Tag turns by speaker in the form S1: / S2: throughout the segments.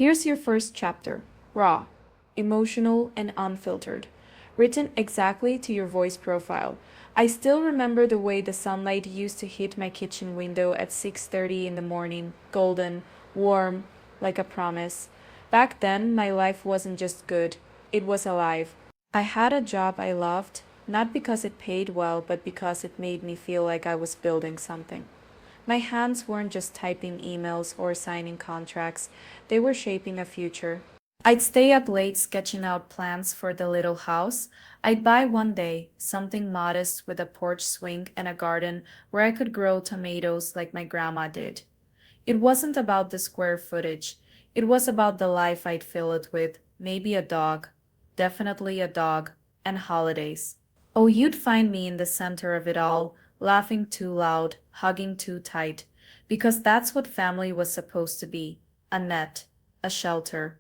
S1: Here's your first chapter: raw, emotional, and unfiltered. Written exactly to your voice profile. I still remember the way the sunlight used to hit my kitchen window at 6:30 in the morning, golden, warm, like a promise. Back then, my life wasn't just good, it was alive. I had a job I loved, not because it paid well, but because it made me feel like I was building something. My hands weren't just typing emails or signing contracts, they were shaping a future. I'd stay up late sketching out plans for the little house. I'd buy one day something modest with a porch swing and a garden where I could grow tomatoes like my grandma did. It wasn't about the square footage, it was about the life I'd fill it with, maybe a dog, definitely a dog, and holidays. Oh, you'd find me in the center of it all, laughing too loud, hugging too tight, because that's what family was supposed to be: a net, a shelter,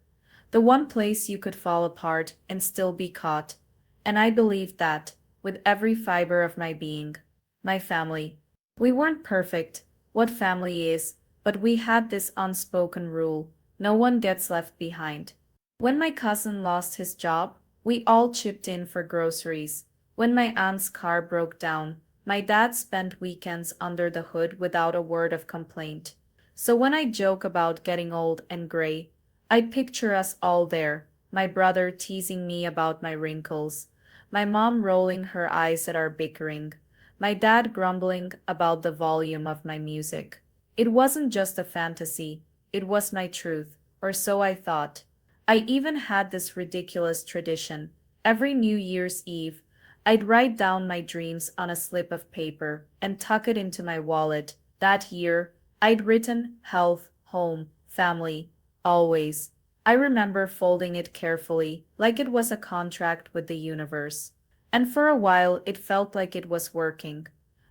S1: the one place you could fall apart and still be caught. And I believed that, with every fiber of my being. My family. We weren't perfect, what family is, but we had this unspoken rule: no one gets left behind. When my cousin lost his job, we all chipped in for groceries. When my aunt's car broke down, my dad spent weekends under the hood without a word of complaint. So when I joke about getting old and gray, I picture us all there: my brother teasing me about my wrinkles, my mom rolling her eyes at our bickering, my dad grumbling about the volume of my music. It wasn't just a fantasy, it was my truth, or so I thought. I even had this ridiculous tradition. Every New Year's Eve, I'd write down my dreams on a slip of paper and tuck it into my wallet. That year, I'd written health, home, family, always. I remember folding it carefully, like it was a contract with the universe. And for a while, it felt like it was working.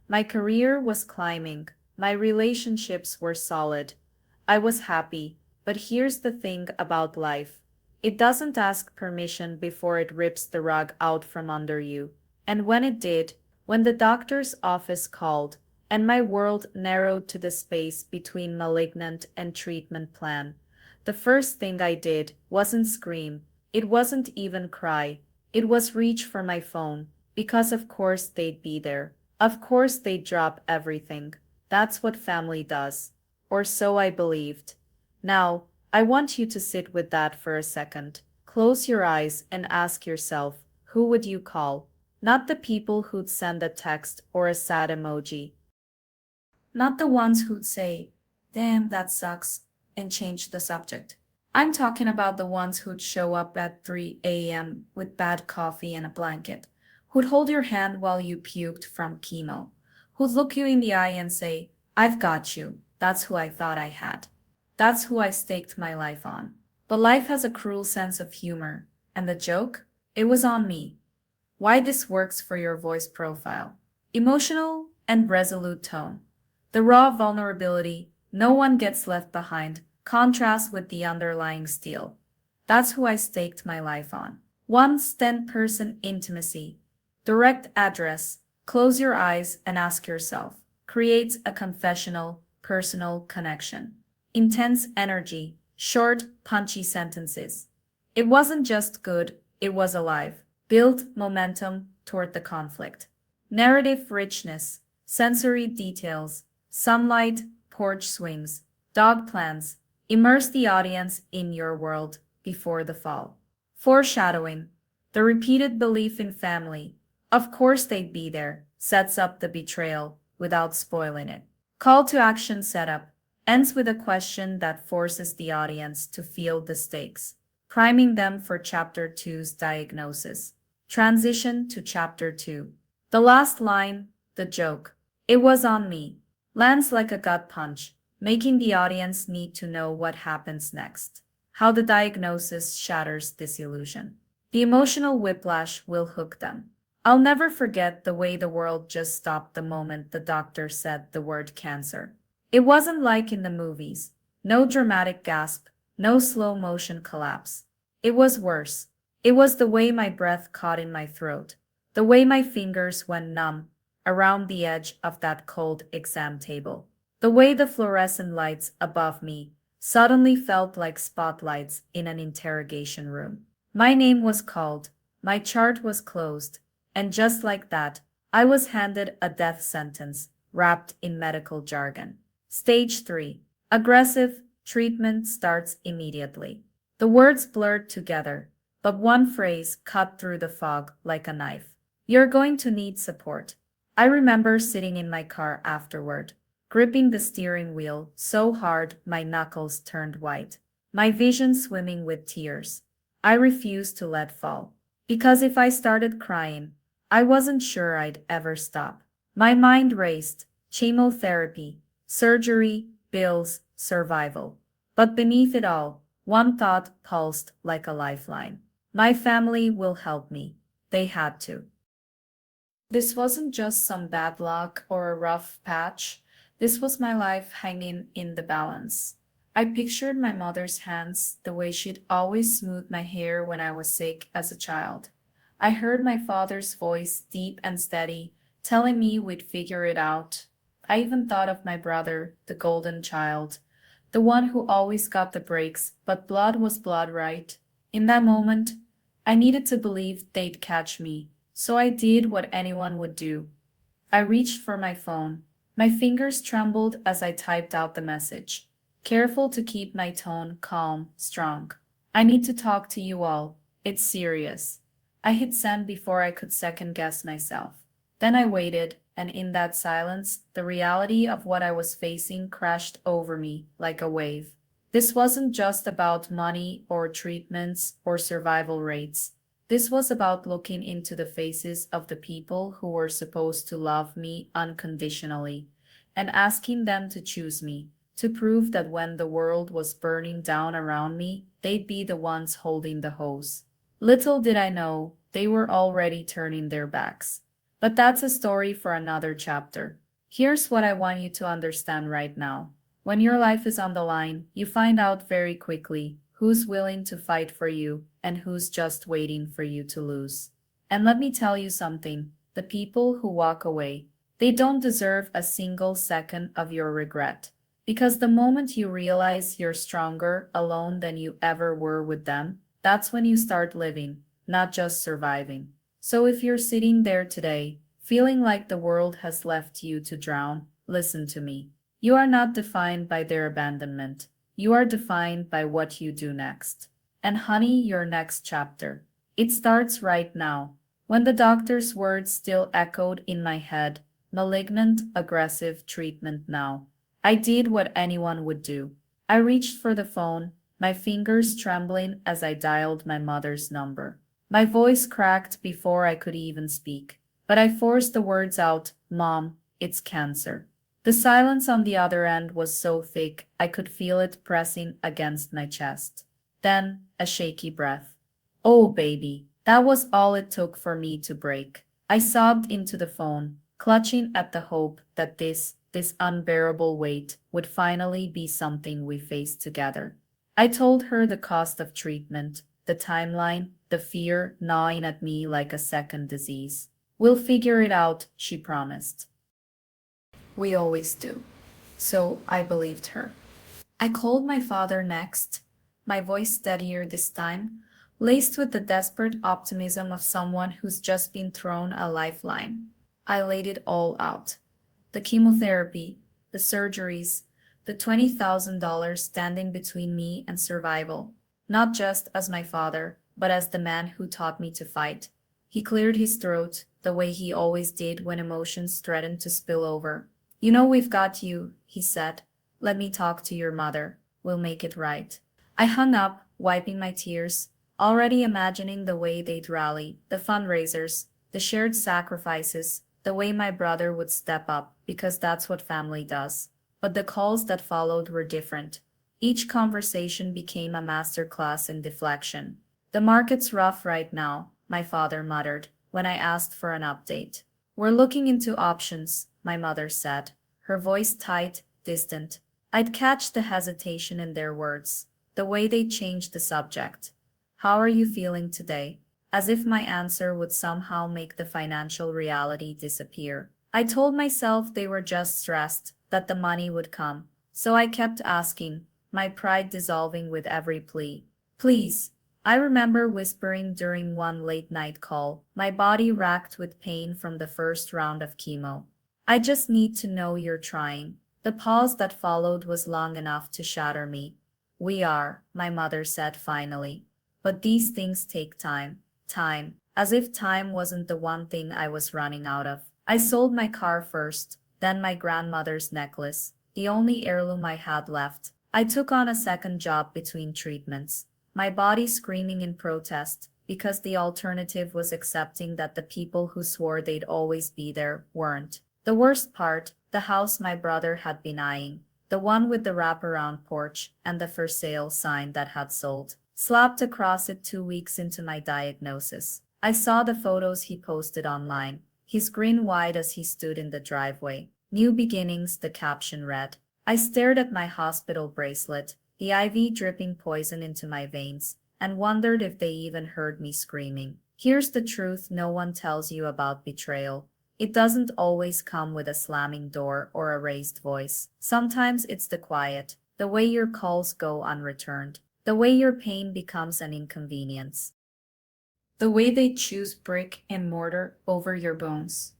S1: My career was climbing, my relationships were solid. I was happy, but here's the thing about life: it doesn't ask permission before it rips the rug out from under you. And when it did, when the doctor's office called, and my world narrowed to the space between malignant and treatment plan, the first thing I did wasn't scream, it wasn't even cry, it was reach for my phone, because of course they'd be there. Of course they'd drop everything. That's what family does. Or so I believed. Now, I want you to sit with that for a second. Close your eyes and ask yourself, who would you call? Not the people who'd send a text or a sad emoji. Not the ones who'd say, "Damn, that sucks," and change the subject. I'm talking about the ones who'd show up at 3 a.m. with bad coffee and a blanket, who'd hold your hand while you puked from chemo, who'd look you in the eye and say, "I've got you." That's who I thought I had. That's who I staked my life on. But life has a cruel sense of humor, and the joke? It was on me. Why this works for your voice profile: emotional and resolute tone. The raw vulnerability, no one gets left behind, contrasts with the underlying steel. That's who I staked my life on. One 10% intimacy. Direct address. Close your eyes and ask yourself. Creates a confessional, personal connection. Intense energy. Short, punchy sentences. It wasn't just good, it was alive. Built momentum toward the conflict. Narrative richness. Sensory details. Sunlight, porch swings, dog plans. Immerse the audience in your world before the fall. Foreshadowing. The repeated belief in family. Of course they'd be there. Sets up the betrayal without spoiling it. Call to action setup. Ends with a question that forces the audience to feel the stakes, priming them for Chapter two's diagnosis. Transition to Chapter 2. The last line, the joke. It was on me. Lands like a gut punch, making the audience need to know what happens next. How the diagnosis shatters disillusion. The emotional whiplash will hook them. I'll never forget the way the world just stopped the moment the doctor said the word cancer. It wasn't like in the movies. No dramatic gasp, no slow motion collapse. It was worse. It was the way my breath caught in my throat, the way my fingers went numb around the edge of that cold exam table, the way the fluorescent lights above me
S2: suddenly felt like spotlights in an interrogation room. My name was called, my chart was closed, and just like that, I was handed a death sentence wrapped in medical jargon. Stage 3. Aggressive treatment starts immediately. The words blurred together, but one phrase cut through the fog like a knife. You're going to need support. I remember sitting in my car afterward, gripping the steering wheel so hard my knuckles turned white, my vision swimming with tears. I refused to let fall, because if I started crying, I wasn't sure I'd ever stop. My mind raced, chemotherapy, surgery, bills, survival. But beneath it all, one thought pulsed like a lifeline. My family will help me. They had to. This wasn't just some bad luck or a rough patch. This was my life hanging in the balance. I pictured my mother's hands, the way she'd always smooth my hair when I was sick as a child. I heard my father's voice, deep and steady, telling me we'd figure it out. I even thought of my brother, the golden child, the one who always got the breaks, but blood was blood, right? In that moment, I needed to believe they'd catch me, so I did what anyone would do. I reached for my phone. My fingers trembled as I typed out the message, careful to keep my tone calm, strong. I need to talk to you all. It's serious. I hit send before I could second guess myself. Then I waited, and in that silence, the reality of what I was facing crashed over me like a wave. This wasn't just about money or treatments or survival rates. This was about looking into the faces of the people who were supposed to love me unconditionally and asking them to choose me, to prove that when the world was burning down around me, they'd be the ones holding the hose. Little did I know, they were already turning their backs. But that's a story for another chapter. Here's what I want you to understand right now. When your life is on the line, you find out very quickly who's willing to fight for you and who's just waiting for you to lose. And let me tell you something, the people who walk away, they don't deserve a single second of your regret. Because the moment you realize you're stronger alone than you ever were with them, that's when you start living, not just surviving. So if you're sitting there today, feeling like the world has left you to drown, listen to me. You are not defined by their abandonment. You are defined by what you do next. And honey, your next chapter. It starts right now. When the doctor's words still echoed in my head, malignant, aggressive treatment now. I did what anyone would do. I reached for the phone, my fingers trembling as I dialed my mother's number. My voice cracked before I could even speak, but I forced the words out, Mom, it's cancer. The silence on the other end was so thick I could feel it pressing against my chest. Then, a shaky breath. Oh, baby, that was all it took for me to break. I sobbed into the phone, clutching at the hope that this unbearable weight would finally be something we faced together. I told her the cost of treatment, the timeline, the fear gnawing at me like a second disease. We'll figure it out, she promised. We always do. So I believed her. I called my father next, my voice steadier this time, laced with the desperate optimism of someone who's just been thrown a lifeline. I laid it all out. The chemotherapy, the surgeries, the $20,000 standing between me and survival, not just as my father, but as the man who taught me to fight. He cleared his throat, the way he always did when emotions threatened to spill over. You know we've got you, he said. Let me talk to your mother. We'll make it right. I hung up, wiping my tears, already imagining the way they'd rally, the fundraisers, the shared sacrifices, the way my brother would step up, because that's what family does. But the calls that followed were different. Each conversation became a masterclass in deflection. The market's rough right now, my father muttered, when I asked for an update. We're looking into options, my mother said, her voice tight, distant. I'd catch the hesitation in their words, the way they changed the subject. How are you feeling today? As if my answer would somehow make the financial reality disappear. I told myself they were just stressed, that the money would come. So I kept asking, my pride dissolving with every plea. Please. I remember whispering during one late night call, my body racked with pain from the first round of chemo. I just need to know you're trying. The pause that followed was long enough to shatter me. We are, my mother said finally. But these things take time. Time. As if time wasn't the one thing I was running out of. I sold my car first, then my grandmother's necklace, the only heirloom I had left. I took on a second job between treatments, my body screaming in protest, because the alternative was accepting that the people who swore they'd always be there weren't. The worst part, the house my brother had been eyeing, the one with the wraparound porch and the for sale sign that had sold, slapped across it 2 weeks into my diagnosis. I saw the photos he posted online, his grin wide as he stood in the driveway. New beginnings, the caption read. I stared at my hospital bracelet, the IV dripping poison into my veins, and wondered if they even heard me screaming. Here's the truth no one tells you about betrayal. It doesn't always come with a slamming door or a raised voice. Sometimes it's the quiet, the way your calls go unreturned, the way your pain becomes an inconvenience, the way they choose brick and mortar over your bones.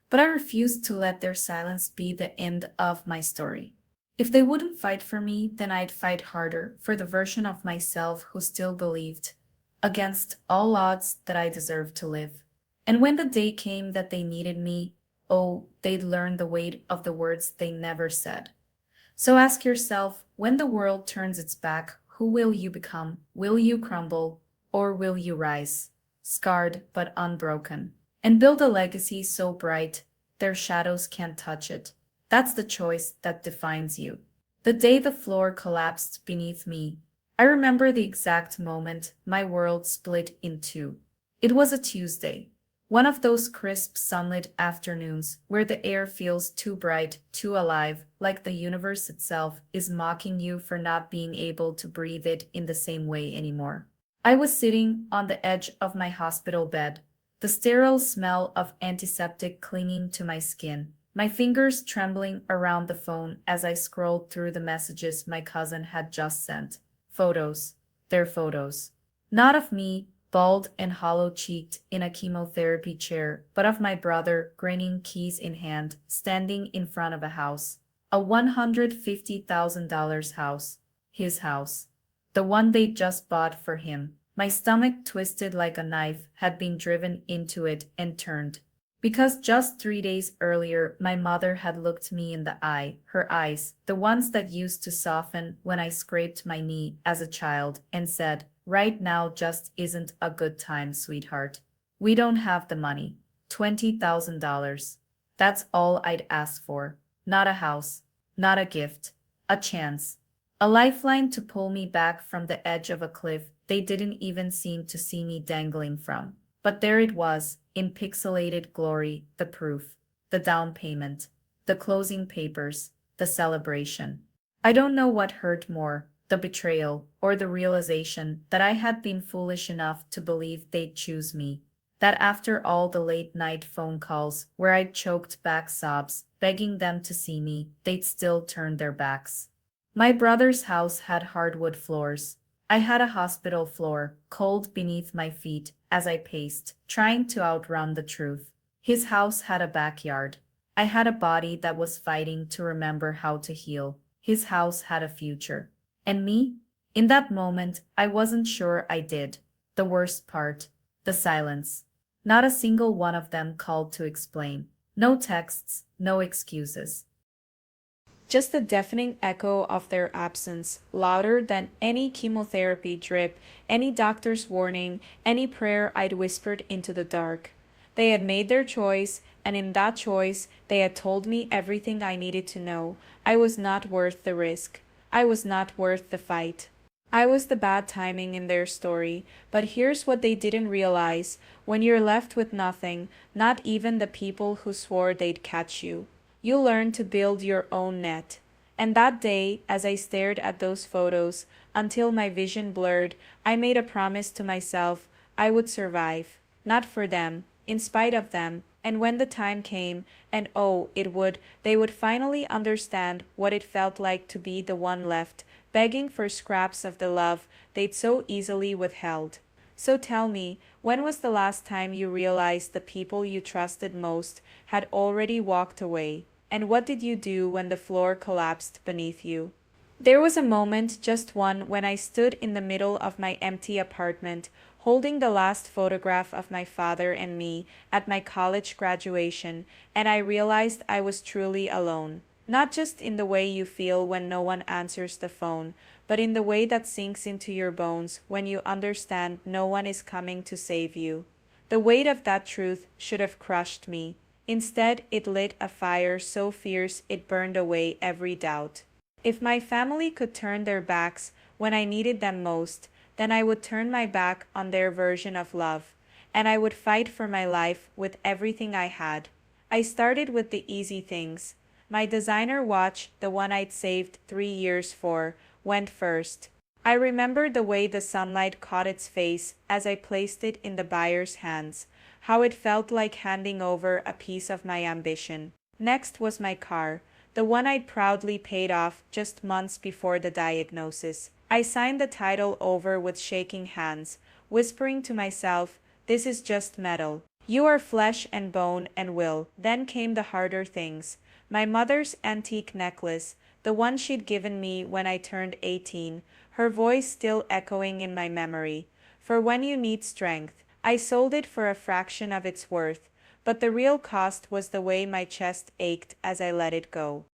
S2: But I refused to let their silence be the end of my story. If they wouldn't fight for me, then I'd fight harder for the version of myself who still believed, against all odds, that I deserved to live. And when the day came that they needed me, oh, they'd learn the weight of the words they never said. So ask yourself, when the world turns its back, who will you become? Will you crumble, or will you rise, scarred but unbroken, and build a legacy so bright their shadows can't touch it? That's the choice that defines you. The day the floor collapsed beneath me, I remember the exact moment my world split in two. It was a Tuesday, one of those crisp sunlit afternoons where the air feels too bright, too alive, like the universe itself is mocking you for not being able to breathe it in the same way anymore. I was sitting on the edge of my hospital bed, the sterile smell of antiseptic clinging to my skin, my fingers trembling around the phone as I scrolled through the messages my cousin had just sent. Photos. Their photos. Not of me, bald and hollow-cheeked in a chemotherapy chair, but of my brother, grinning, keys in hand, standing in front of a house. A $150,000 house. His house. The one they'd just bought for him. My stomach, twisted like a knife, had been driven into it and turned. Because just 3 days earlier, my mother had looked me in the eye, her eyes, the ones that used to soften when I scraped my knee as a child, and said, right now just isn't a good time, sweetheart. We don't have the money. $20,000. That's all I'd ask for. Not a house, not a gift, a chance. A lifeline to pull me back from the edge of a cliff they didn't even seem to see me dangling from. But there it was, in pixelated glory, the proof, the down payment, the closing papers, the celebration. I don't know what hurt more, the betrayal or the realization that I had been foolish enough to believe they'd choose me. That after all the late-night phone calls where I'd choked back sobs, begging them to see me, they'd still turn their backs. My brother's house had hardwood floors. I had a hospital floor, cold beneath my feet as I paced, trying to outrun the truth. His house had a backyard. I had a body that was fighting to remember how to heal. His house had a future. And me? In that moment, I wasn't sure I did. The worst part, the silence. Not a single one of them called to explain. No texts, no excuses.
S1: Just the deafening echo of their absence, louder than any chemotherapy drip, any doctor's warning, any prayer I'd whispered into the dark. They had made their choice, and in that choice, they had told me everything I needed to know. I was not worth the risk. I was not worth the fight. I was the bad timing in their story, but here's what they didn't realize. When you're left with nothing, not even the people who swore they'd catch you, you learn to build your own net. And that day, as I stared at those photos, until my vision blurred, I made a promise to myself I would survive. Not for them, in spite of them, and when the time came, and oh, it would, they would finally understand what it felt like to be the one left, begging for scraps of the love they'd so easily withheld. So tell me, when was the last time you realized the people you trusted most had already walked away? And what did you do when the floor collapsed beneath you? There was a moment, just one, when I stood in the middle of my empty apartment, holding the last photograph of my father and me at my college graduation, and I realized I was truly alone. Not just in the way you feel when no one answers the phone, but in the way that sinks into your bones when you understand no one is coming to save you. The weight of that truth should have crushed me. Instead, it lit a fire so fierce it burned away every doubt. If my family could turn their backs when I needed them most, then I would turn my back on their version of love, and I would fight for my life with everything I had. I started with the easy things. My designer watch, the one I'd saved 3 years for, went first. I remembered the way the sunlight caught its face as I placed it in the buyer's hands, how it felt like handing over a piece of my ambition. Next was my car, the one I'd proudly paid off just months before the diagnosis. I signed the title over with shaking hands, whispering to myself, "This is just metal. You are flesh and bone and will." Then came the harder things. My mother's antique necklace, the one she'd given me when I turned 18, her voice still echoing in my memory. For when you need strength, I sold it for a fraction of its worth, but the real cost was the way my chest ached as I let it go.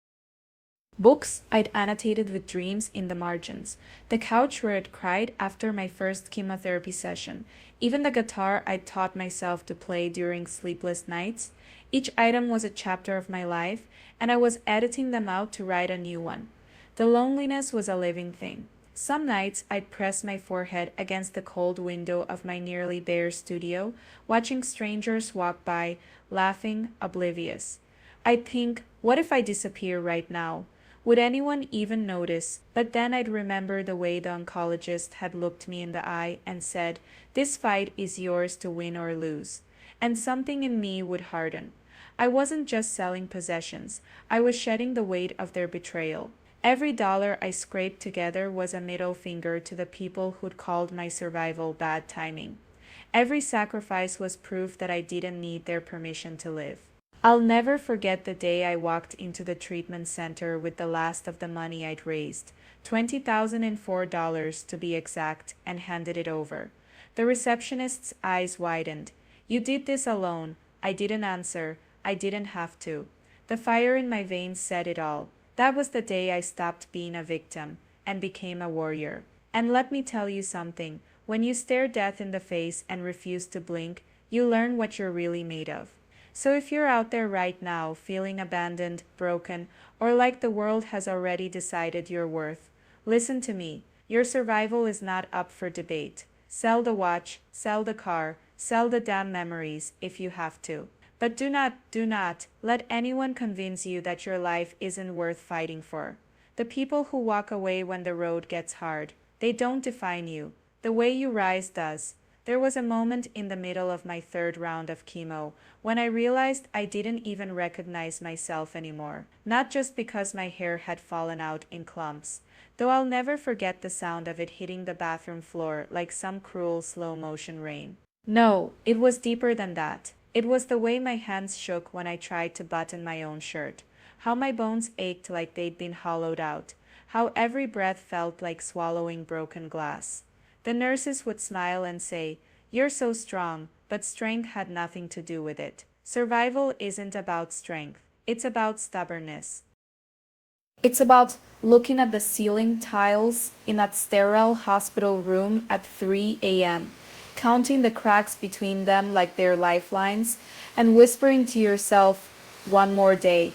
S1: Books I'd annotated with dreams in the margins, the couch where I'd cried after my first chemotherapy session, even the guitar I'd taught myself to play during sleepless nights. Each item was a chapter of my life, and I was editing them out to write a new one. The loneliness was a living thing. Some nights I'd press my forehead against the cold window of my nearly bare studio, watching strangers walk by, laughing, oblivious. I'd think, what if I disappear right now? Would anyone even notice? But then I'd remember the way the oncologist had looked me in the eye and said, "This fight is yours to win or lose." And something in me would harden. I wasn't just selling possessions, I was shedding the weight of their betrayal. Every dollar I scraped together was a middle finger to the people who'd called my survival bad timing. Every sacrifice was proof that I didn't need their permission to live. I'll never forget the day I walked into the treatment center with the last of the money I'd raised, $20,004 to be exact, and handed it over. The receptionist's eyes widened. "You did this alone." I didn't answer. I didn't have to. The fire in my veins said it all. That was the day I stopped being a victim and became a warrior. And let me tell you something, when you stare death in the face and refuse to blink, you learn what you're really made of. So if you're out there right now feeling abandoned, broken, or like the world has already decided your worth, listen to me. Your survival is not up for debate. Sell the watch, sell the car, sell the damn memories if you have to. But do not let anyone convince you that your life isn't worth fighting for. The people who walk away when the road gets hard, they don't define you. The way you rise does. There was a moment in the middle of my third round of chemo when I realized I didn't even recognize myself anymore. Not just because my hair had fallen out in clumps, though I'll never forget the sound of it hitting the bathroom floor like some cruel slow-motion rain. No, it was deeper than that. It was the way my hands shook when I tried to button my own shirt, how my bones ached like they'd been hollowed out, how every breath felt like swallowing broken glass. The nurses would smile and say, "You're so strong," but strength had nothing to do with it. Survival isn't about strength, it's about stubbornness. It's about looking at the ceiling tiles in that sterile hospital room at 3 a.m., counting the cracks between them like they're lifelines, and whispering to yourself, "One more day."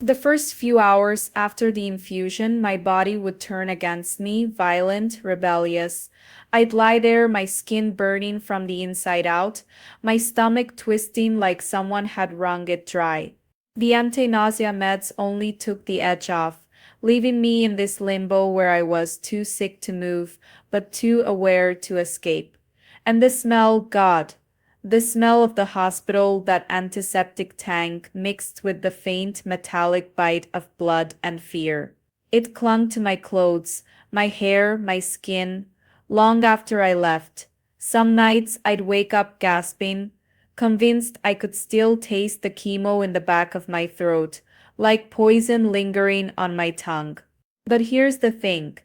S1: The first few hours after the infusion, my body would turn against me, violent, rebellious. I'd lie there, my skin burning from the inside out, my stomach twisting like someone had wrung it dry. The anti-nausea meds only took the edge off, leaving me in this limbo where I was too sick to move, but too aware to escape. And the smell, God, the smell of the hospital, that antiseptic tank mixed with the faint metallic bite of blood and fear. It clung to my clothes, my hair, my skin, long after I left. Some nights I'd wake up gasping, convinced I could still taste the chemo in the back of my throat, like poison lingering on my tongue. But here's the thing.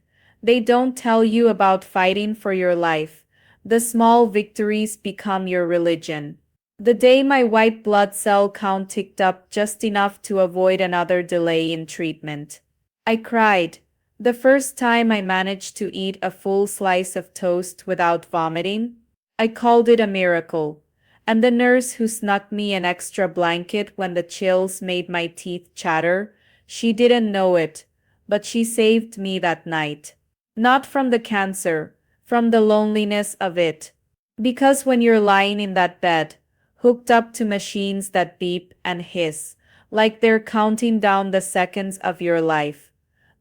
S1: They don't tell you about fighting for your life. The small victories become your religion. The day my white blood cell count ticked up just enough to avoid another delay in treatment, I cried. The first time I managed to eat a full slice of toast without vomiting, I called it a miracle. And the nurse who snuck me an extra blanket when the chills made my teeth chatter, she didn't know it, but she saved me that night. Not from the cancer, from the loneliness of it. Because when you're lying in that bed, hooked up to machines that beep and hiss, like they're counting down the seconds of your life,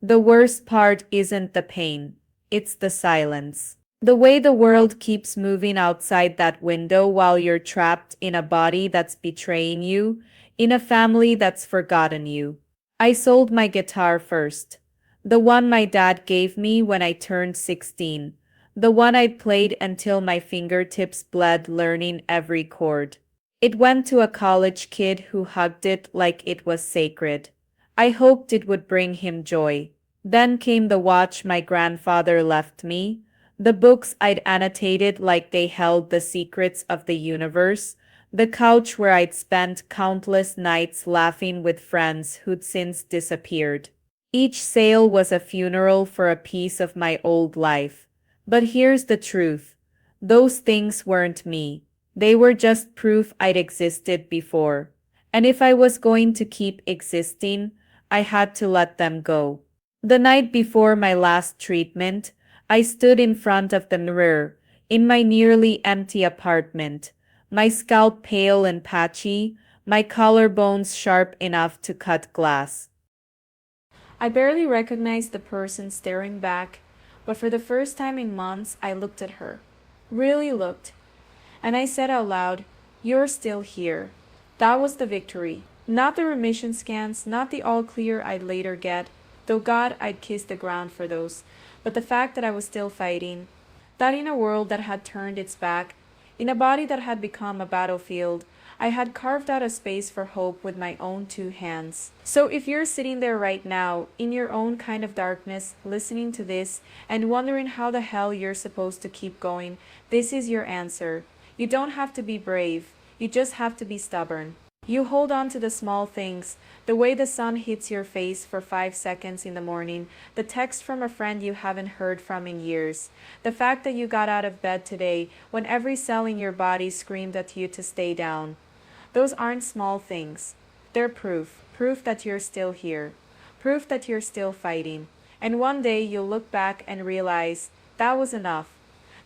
S1: the worst part isn't the pain, it's the silence. The way the world keeps moving outside that window while you're trapped in a body that's betraying you, in a family that's forgotten you. I sold my guitar first. The one my dad gave me when I turned 16. The one I'd played until my fingertips bled learning every chord. It went to a college kid who hugged it like it was sacred. I hoped it would bring him joy. Then came the watch my grandfather left me, the books I'd annotated like they held the secrets of the universe, the couch where I'd spent countless nights laughing with friends who'd since disappeared. Each sale was a funeral for a piece of my old life. But here's the truth. Those things weren't me. They were just proof I'd existed before. And if I was going to keep existing, I had to let them go. The night before my last treatment, I stood in front of the mirror, in my nearly empty apartment, my scalp pale and patchy, my collarbones sharp enough to cut glass. I barely recognized the person staring back, but for the first time in months I looked at her. Really looked. And I said out loud, "You're still here." That was the victory. Not the remission scans, not the all clear I'd later get, though God, I'd kiss the ground for those, but the fact that I was still fighting. That in a world that had turned its back, in a body that had become a battlefield, I had carved out a space for hope with my own two hands. So if you're sitting there right now, in your own kind of darkness, listening to this, and wondering how the hell you're supposed to keep going, this is your answer. You don't have to be brave, you just have to be stubborn. You hold on to the small things, the way the sun hits your face for 5 seconds in the morning, the text from a friend you haven't heard from in years, the fact that you got out of bed today when every cell in your body screamed at you to stay down. Those aren't small things. They're proof that you're still here, proof that you're still fighting. And one day you'll look back and realize that was enough.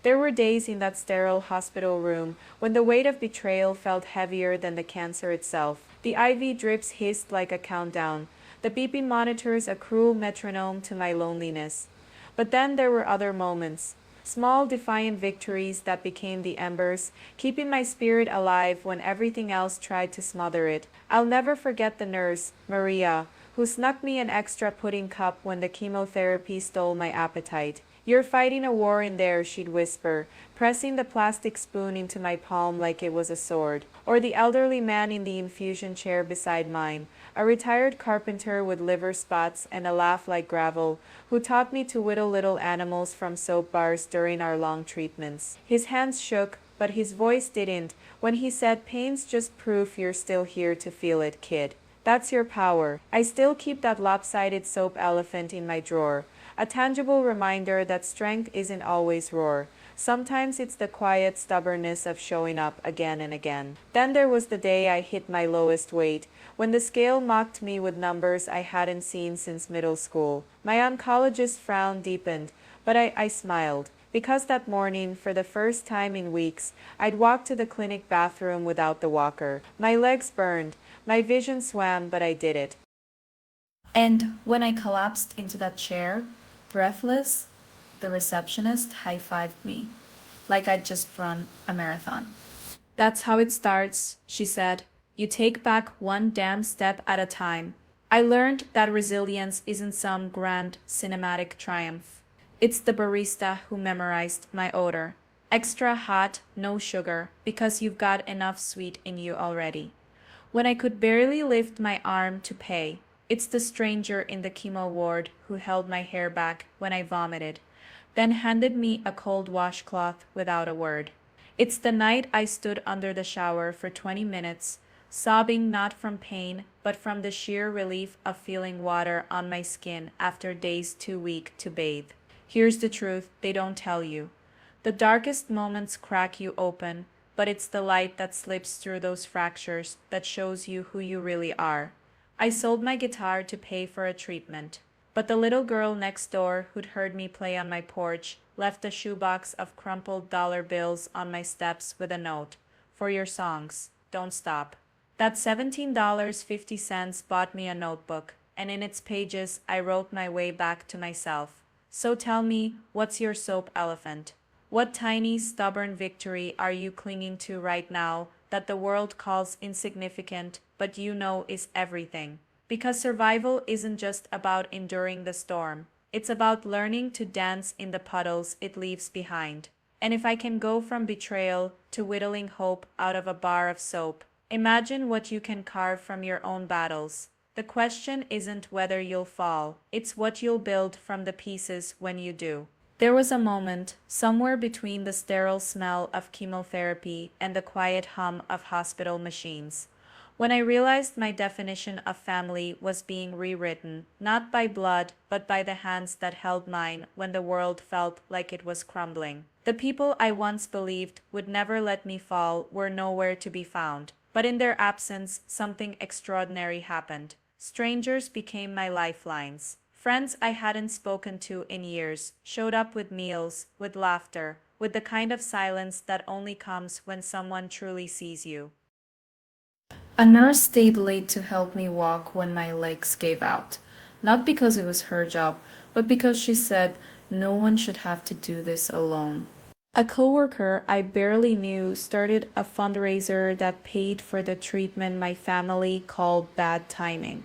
S1: There were days in that sterile hospital room when the weight of betrayal felt heavier than the cancer itself. The IV drips hissed like a countdown, the beeping monitors a cruel metronome to my loneliness. But then there were other moments, small defiant victories that became the embers, keeping my spirit alive when everything else tried to smother it. I'll never forget the nurse, Maria, who snuck me an extra pudding cup when the chemotherapy stole my appetite. "You're fighting a war in there," she'd whisper, pressing the plastic spoon into my palm like it was a sword. Or the elderly man in the infusion chair beside mine, a retired carpenter with liver spots and a laugh like gravel, who taught me to whittle little animals from soap bars during our long treatments. His hands shook, but his voice didn't, when he said, "Pain's just proof you're still here to feel it, kid. That's your power." I still keep that lopsided soap elephant in my drawer, a tangible reminder that strength isn't always roar. Sometimes it's the quiet stubbornness of showing up again and again. Then there was the day I hit my lowest weight, when the scale mocked me with numbers I hadn't seen since middle school. My oncologist frown deepened, but I smiled. Because that morning, for the first time in weeks, I'd walked to the clinic bathroom without the walker. My legs burned, my vision swam, but I did it.
S2: And when I collapsed into that chair, breathless, the receptionist high fived me, like I'd just run a marathon.
S1: That's how it starts, she said. You take back one damn step at a time. I learned that resilience isn't some grand cinematic triumph. It's the barista who memorized my order. Extra hot, no sugar, because you've got enough sweet in you already. When I could barely lift my arm to pay, it's the stranger in the chemo ward who held my hair back when I vomited, then handed me a cold washcloth without a word. It's the night I stood under the shower for 20 minutes, sobbing not from pain, but from the sheer relief of feeling water on my skin after days too weak to bathe. Here's the truth they don't tell you. The darkest moments crack you open, but it's the light that slips through those fractures that shows you who you really are. I sold my guitar to pay for a treatment, but the little girl next door who'd heard me play on my porch left a shoebox of crumpled dollar bills on my steps with a note, "For your songs, don't stop." That $17.50 bought me a notebook, and in its pages I wrote my way back to myself. So tell me, what's your soap elephant? What tiny, stubborn victory are you clinging to right now that the world calls insignificant, but you know is everything? Because survival isn't just about enduring the storm. It's about learning to dance in the puddles it leaves behind. And if I can go from betrayal to whittling hope out of a bar of soap, imagine what you can carve from your own battles. The question isn't whether you'll fall, it's what you'll build from the pieces when you do. There was a moment, somewhere between the sterile smell of chemotherapy and the quiet hum of hospital machines, when I realized my definition of family was being rewritten, not by blood, but by the hands that held mine when the world felt like it was crumbling. The people I once believed would never let me fall were nowhere to be found, but in their absence, something extraordinary happened. Strangers became my lifelines. Friends I hadn't spoken to in years showed up with meals, with laughter, with the kind of silence that only comes when someone truly sees you.
S2: A nurse stayed late to help me walk when my legs gave out. Not because it was her job, but because she said no one should have to do this alone.
S1: A coworker I barely knew started a fundraiser that paid for the treatment my family called bad timing.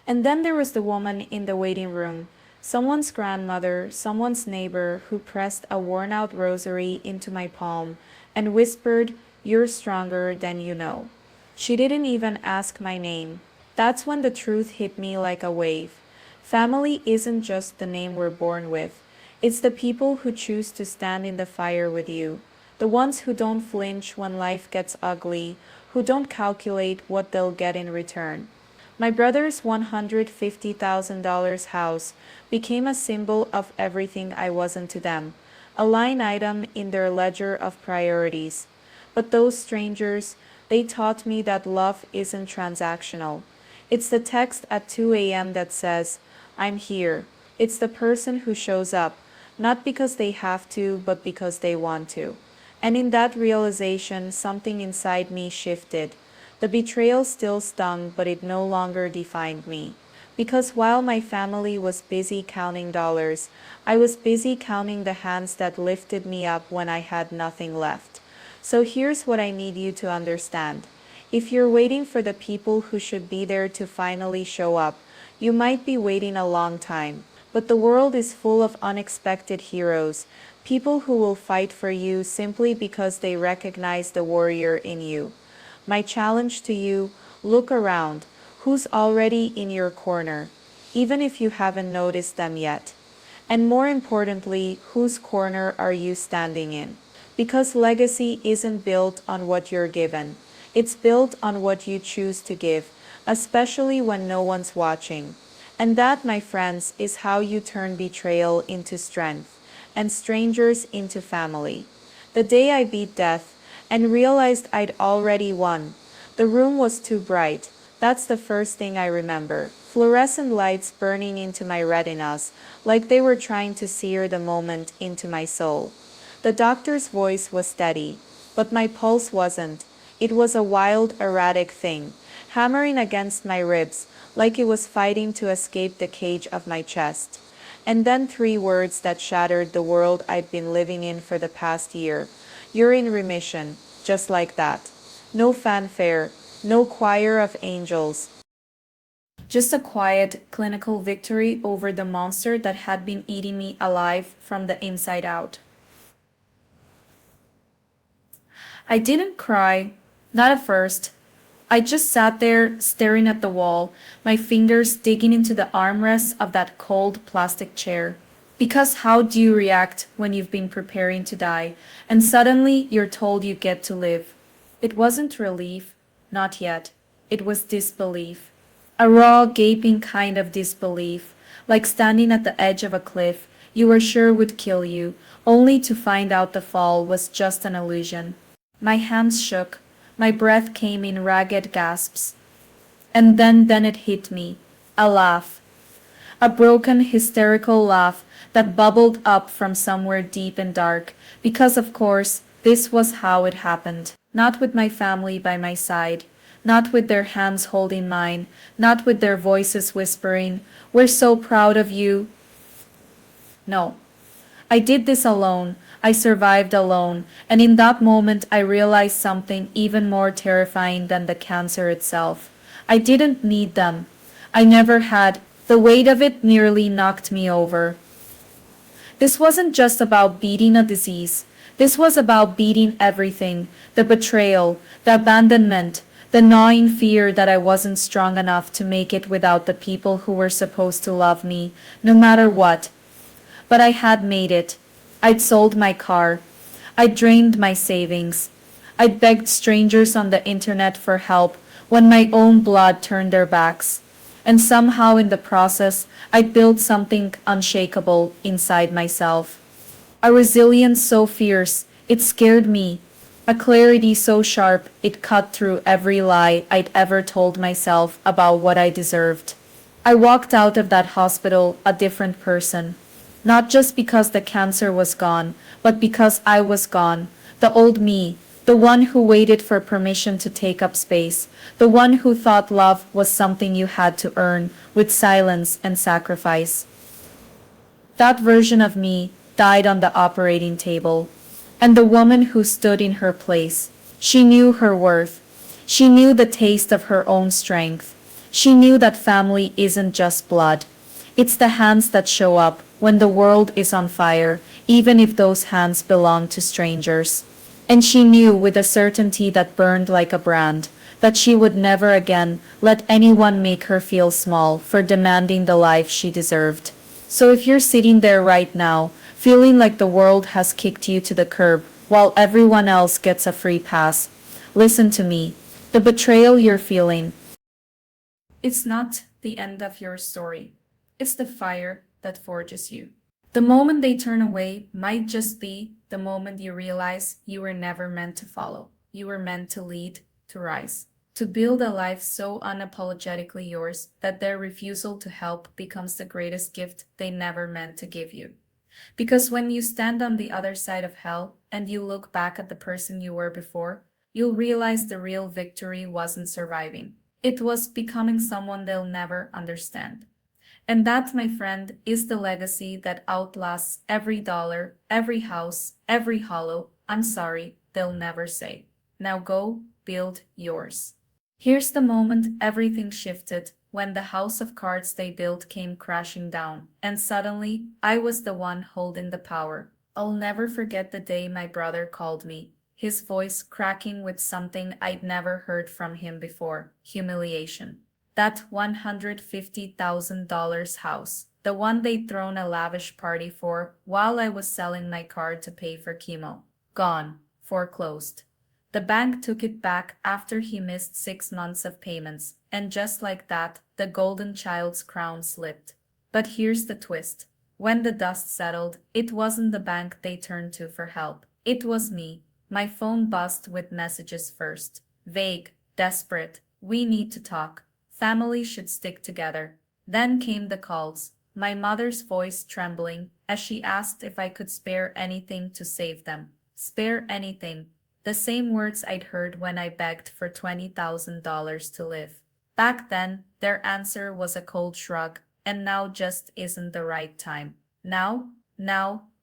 S1: And then there was the woman in the waiting room, someone's grandmother, someone's neighbor who pressed a worn-out rosary into my palm and whispered, "You're stronger than you know." She didn't even ask my name. That's when the truth hit me like a wave. Family isn't just the name we're born with. It's the people who choose to stand in the fire with you. The ones who don't flinch when life gets ugly, who don't calculate what they'll get in return. My brother's $150,000 house became a symbol of everything I wasn't to them, a line item in their ledger of priorities. But those strangers, they taught me that love isn't transactional. It's the text at 2 a.m. that says, "I'm here." It's the person who shows up, not because they have to, but because they want to. And in that realization, something inside me shifted. The betrayal still stung, but it no longer defined me. Because while my family was busy counting dollars, I was busy counting the hands that lifted me up when I had nothing left. So here's what I need you to understand. If you're waiting for the people who should be there to finally show up, you might be waiting a long time. But the world is full of unexpected heroes, people who will fight for you simply because they recognize the warrior in you. My challenge to you, look around. Who's already in your corner, even if you haven't noticed them yet? And more importantly, whose corner are you standing in? Because legacy isn't built on what you're given. It's built on what you choose to give, especially when no one's watching. And that, my friends, is how you turn betrayal into strength. and strangers into family. The day I beat death and realized I'd already won. The room was too bright. That's the first thing I remember. Fluorescent lights burning into my retinas, like they were trying to sear the moment into my soul. The doctor's voice was steady, but my pulse wasn't. It was a wild, erratic thing, hammering against my ribs, like it was fighting to escape the cage of my chest. And then three words that shattered the world I'd been living in for the past year. You're in remission, just like that. No fanfare, no choir of angels. Just a quiet, clinical victory over the monster that had been eating me alive from the inside out. I didn't cry, not at first. I just sat there staring at the wall, my fingers digging into the armrests of that cold plastic chair. Because how do you react when you've been preparing to die and suddenly you're told you get to live? It wasn't relief, not yet. It was disbelief. A raw, gaping kind of disbelief, like standing at the edge of a cliff you were sure would kill you, only to find out the fall was just an illusion. My hands shook, my breath came in ragged gasps. And then it hit me. A laugh. A broken, hysterical laugh that bubbled up from somewhere deep and dark, because of course, this was how it happened. Not with my family by my side, not with their hands holding mine, not with their voices whispering, "We're so proud of you." No. I did this alone. I survived alone, and in that moment I realized something even more terrifying than the cancer itself. I didn't need them. I never had. The weight of it nearly knocked me over. This wasn't just about beating a disease. This was about beating everything. The betrayal, the abandonment, the gnawing fear that I wasn't strong enough to make it without the people who were supposed to love me, no matter what. But I had made it. I'd sold my car. I'd drained my savings. I'd begged strangers on the internet for help when my own blood turned their backs. And somehow in the process, I'd built something unshakable inside myself. A resilience so fierce, it scared me. A clarity so sharp, it cut through every lie I'd ever told myself about what I deserved. I walked out of that hospital a different person. Not just because the cancer was gone, but because I was gone. The old me, the one who waited for permission to take up space, the one who thought love was something you had to earn with silence and sacrifice. That version of me died on the operating table. And the woman who stood in her place, she knew her worth. She knew the taste of her own strength. She knew that family isn't just blood. It's the hands that show up when the world is on fire, even if those hands belong to strangers. And she knew with a certainty that burned like a brand, that she would never again let anyone make her feel small for demanding the life she deserved. So if you're sitting there right now, feeling like the world has kicked you to the curb while everyone else gets a free pass, listen to me. The betrayal you're feeling, it's not the end of your story. It's the fire that forges you. The moment they turn away might just be the moment you realize you were never meant to follow. You were meant to lead, to rise, to build a life so unapologetically yours that their refusal to help becomes the greatest gift they never meant to give you. Because when you stand on the other side of hell and you look back at the person you were before, you'll realize the real victory wasn't surviving. It was becoming someone they'll never understand. And that, my friend, is the legacy that outlasts every dollar, every house, every hollow "I'm sorry" they'll never say. Now go build yours. Here's the moment everything shifted, when the house of cards they built came crashing down, and suddenly I was the one holding the power. I'll never forget the day my brother called me, his voice cracking with something I'd never heard from him before: humiliation. That $150,000 house, the one they'd thrown a lavish party for while I was selling my car to pay for chemo. Gone. Foreclosed. The bank took it back after he missed 6 months of payments, and just like that, the golden child's crown slipped. But here's the twist.
S2: When the dust settled, it wasn't the bank they turned to for help. It was me. My phone buzzed with messages first. Vague, desperate, we need to talk. Family should stick together. Then came the calls, my mother's voice trembling as she asked if I could spare anything to save them. Spare anything. The same words I'd heard when I begged for $20,000 to live. Back then, their answer was a cold shrug, and now just isn't the right time. Now,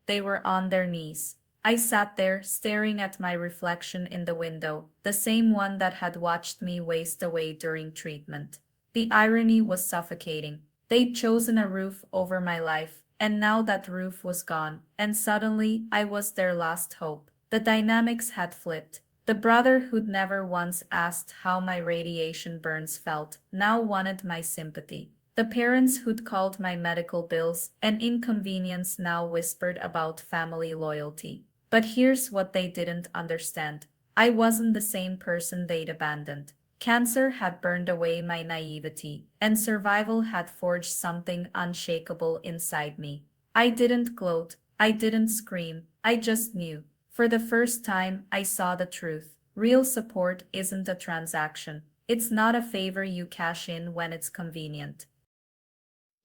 S2: they were on their knees. I sat there, staring at my reflection in the window, the same one that had watched me waste away during treatment. The irony was suffocating. They'd chosen a roof over my life, and now that roof was gone, and suddenly I was their last hope. The dynamics had flipped. The brother who'd never once asked how my radiation burns felt now wanted my sympathy. The parents who'd called my medical bills an inconvenience now whispered about family loyalty. But here's what they didn't understand. I wasn't the same person they'd abandoned. Cancer had burned away my naivety, and survival had forged something unshakable inside me. I didn't gloat, I didn't scream, I just knew. For the first time, I saw the truth. Real support isn't a transaction. It's not a favor you cash in when it's convenient.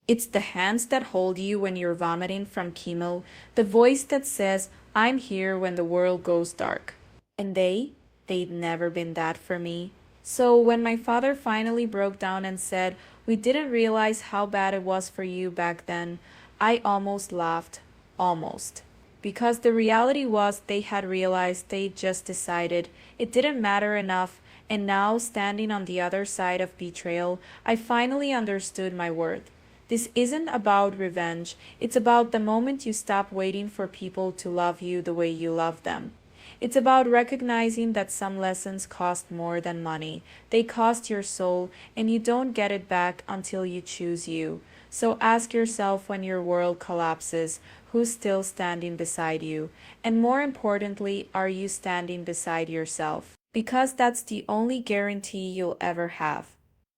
S1: It's the hands that hold you when you're vomiting from chemo, the voice that says, I'm here when the world goes dark. And they'd never been that for me. So when my father finally broke down and said, we didn't realize how bad it was for you back then, I almost laughed. Almost. Because the reality was they had realized they just decided it didn't matter enough, and now standing on the other side of betrayal, I finally understood my worth. This isn't about revenge, it's about the moment you stop waiting for people to love you the way you love them. It's about recognizing that some lessons cost more than money. They cost your soul, and you don't get it back until you choose you. So ask yourself when your world collapses, who's still standing beside you? And more importantly, are you standing beside yourself? Because that's the only guarantee you'll ever have.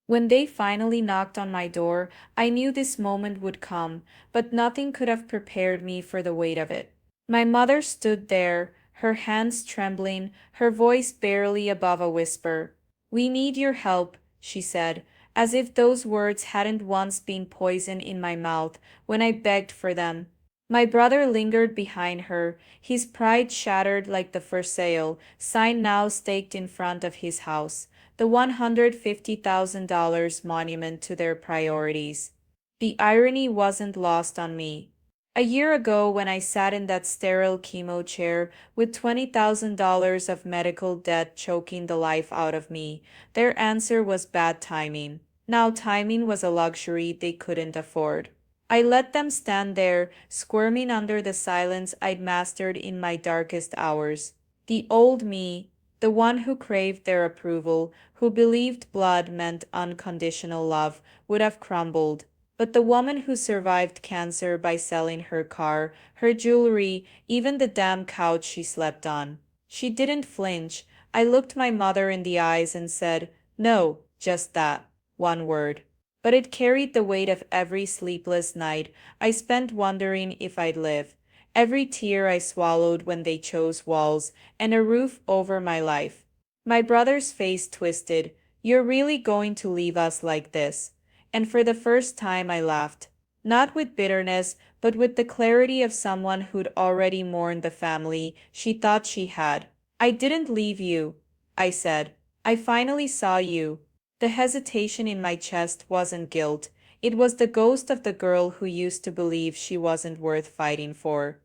S1: When they finally knocked on my door, I knew this moment would come, but nothing could have prepared me for the weight of it. My mother stood there, her hands trembling, her voice barely above a whisper. We need your help, she said, as if those words hadn't once been poison in my mouth when I begged for them. My brother lingered behind her, his pride shattered like the for sale sign now staked in front of his house, the $150,000 monument to their priorities. The irony wasn't lost on me. A year ago, when I sat in that sterile chemo chair with $20,000 of medical debt choking the life out of me, their answer was bad timing. Now timing was a luxury they couldn't afford. I let them stand there, squirming under the silence I'd mastered in my darkest hours. The old me, the one who craved their approval, who believed blood meant unconditional love, would have crumbled. But the woman who survived cancer by selling her car, her jewelry, even the damn couch she slept on. She didn't flinch. I looked my mother in the eyes and said, no, just that. One word. But it carried the weight of every sleepless night I spent wondering if I'd live, every tear I swallowed when they chose walls and a roof over my life. My brother's face twisted. You're really going to leave us like this? And for the first time I laughed, not with bitterness, but with the clarity of someone who'd already mourned the family she thought she had. I didn't leave you, I said. I finally saw you. The hesitation in my chest wasn't guilt. It was the ghost of the girl who used to believe she wasn't worth fighting for.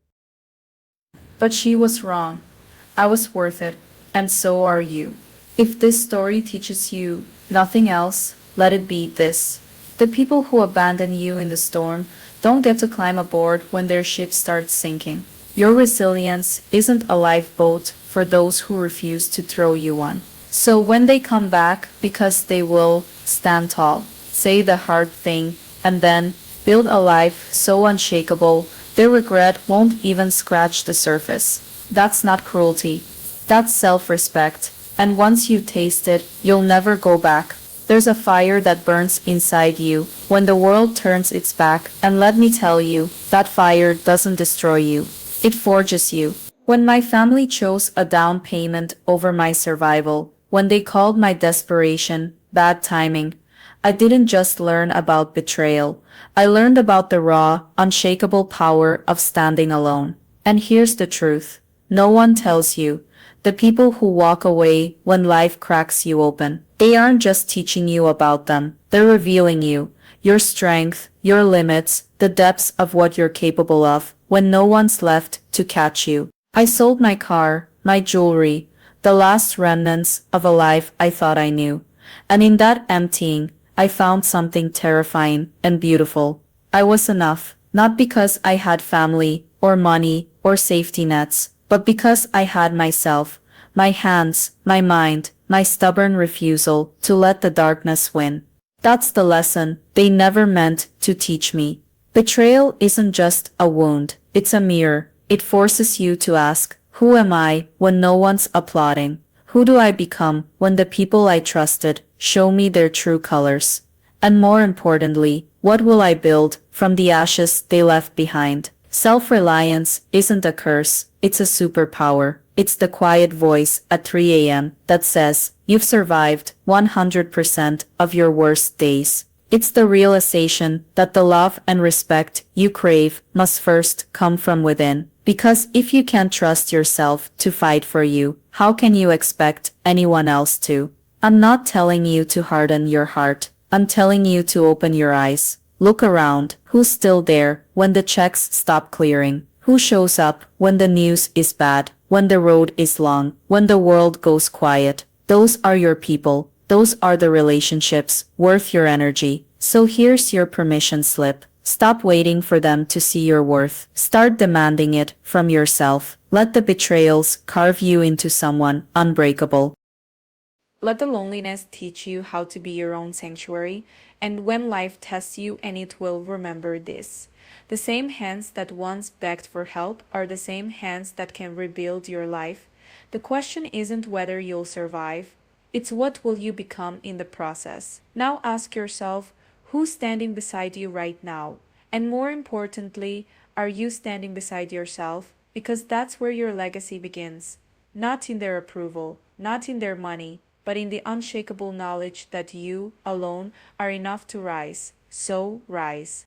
S2: But she was wrong. I was worth it, and so are you. If this story teaches you nothing else, let it be this. The people who abandon you in the storm don't get to climb aboard when their ship starts sinking. Your resilience isn't a lifeboat for those who refuse to throw you one. So when they come back, because they will, stand tall, say the hard thing, and then build a life so unshakable their regret won't even scratch the surface. That's not cruelty. That's self-respect. And once you taste it, you'll never go back. There's a fire that burns inside you when the world turns its back, and let me tell you, that fire doesn't destroy you. It forges you. When my family chose a down payment over my survival, when they called my desperation bad timing, I didn't just learn about betrayal. I learned about the raw, unshakable power of standing alone. And here's the truth. No one tells you. The people who walk away when life cracks you open, they aren't just teaching you about them. They're revealing you, your strength, your limits, the depths of what you're capable of when no one's left to catch you. I sold my car, my jewelry, the last remnants of a life I thought I knew. And in that emptying, I found something terrifying and beautiful. I was enough, not because I had family, or money, or safety nets, but because I had myself, my hands, my mind, my stubborn refusal to let the darkness win. That's the lesson they never meant to teach me. Betrayal isn't just a wound, it's a mirror. It forces you to ask, who am I when no one's applauding? Who do I become when the people I trusted show me their true colors? And more importantly, what will I build from the ashes they left behind? Self-reliance isn't a curse, it's a superpower. It's the quiet voice at 3 a.m. that says, you've survived 100% of your worst days. It's the realization that the love and respect you crave must first come from within. Because if you can't trust yourself to fight for you, how can you expect anyone else to? I'm not telling you to harden your heart. I'm telling you to open your eyes. Look around. Who's still there when the checks stop clearing? Who shows up when the news is bad, when the road is long, when the world goes quiet? Those are your people. Those are the relationships worth your energy. So here's your permission slip. Stop waiting for them to see your worth. Start demanding it from yourself. Let the betrayals carve you into someone unbreakable.
S1: Let the loneliness teach you how to be your own sanctuary, and when life tests you, and it will, remember this. The same hands that once begged for help are the same hands that can rebuild your life. The question isn't whether you'll survive, it's what will you become in the process. Now ask yourself, who's standing beside you right now? And more importantly, are you standing beside yourself? Because that's where your legacy begins. Not in their approval, not in their money, but in the unshakable knowledge that you, alone, are enough to rise. So rise.